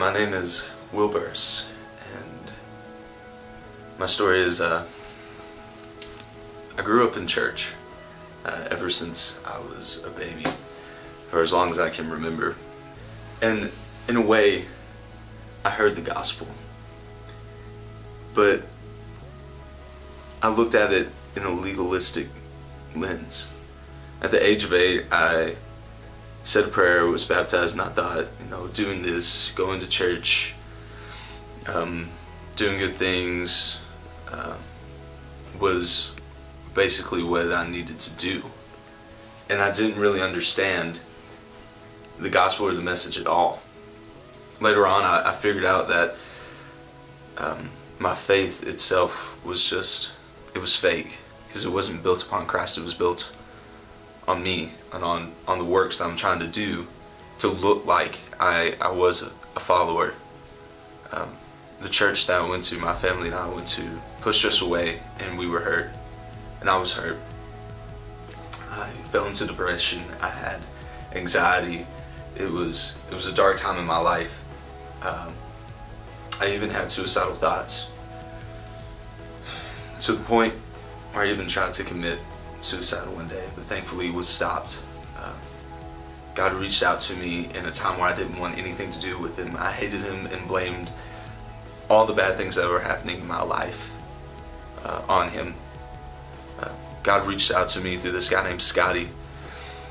my name is Buroughs, and my story is I grew up in church ever since I was a baby, for as long as I can remember. And in a way, I heard the gospel, but I looked at it in a legalistic lens. At the age of 8, I said a prayer, was baptized, and I thought, doing this, going to church, doing good things, was basically what I needed to do. And I didn't really understand the gospel or the message at all. Later on, I figured out that my faith itself was it was fake, because it wasn't built upon Christ. It was built on me and on the works that I'm trying to do to look like I was a follower. The church that I went to, my family and I went to, pushed us away, and we were hurt, and I was hurt. I fell into depression. I had anxiety. It was a dark time in my life. I even had suicidal thoughts, to the point where I even tried to commit suicide one day, but thankfully was stopped. God reached out to me in a time where I didn't want anything to do with Him. I hated Him and blamed all the bad things that were happening in my life on Him. God reached out to me through this guy named Scotty,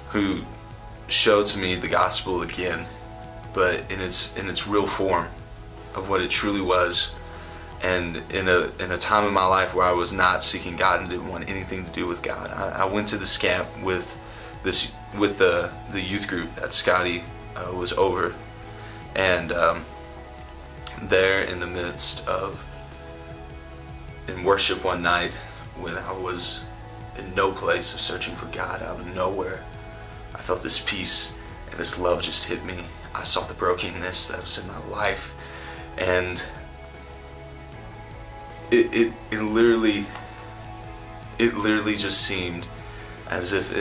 who showed to me the gospel again, but in its real form of what it truly was. And in a time in my life where I was not seeking God and didn't want anything to do with God, I went to this camp with the youth group that Scotty was over, and there in the midst of in worship one night, when I was in no place of searching for God, out of nowhere, I felt this peace and this love just hit me. I saw the brokenness that was in my life, and it literally just seemed as if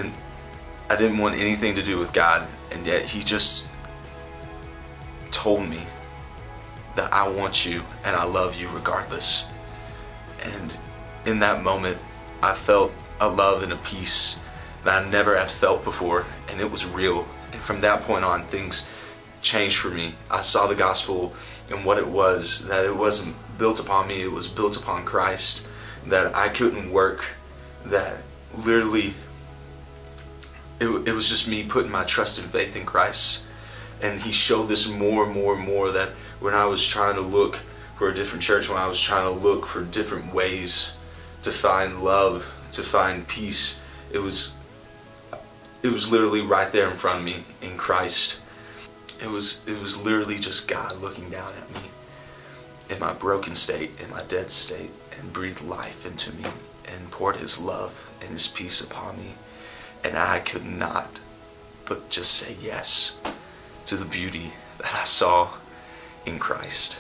I didn't want anything to do with God, and yet He just told me that I want you and I love you regardless. And in that moment, I felt a love and a peace that I never had felt before, and it was real. And from that point on, things changed for me. I saw the gospel and what it was, that it wasn't built upon me, it was built upon Christ, that I couldn't work, that literally it was just me putting my trust and faith in Christ. And He showed this more and more and more, that when I was trying to look for a different church, when I was trying to look for different ways to find love, to find peace, it was literally right there in front of me in Christ. It was literally just God looking down at me in my broken state, in my dead state, and breathed life into me and poured His love and His peace upon me. And I could not but just say yes to the beauty that I saw in Christ.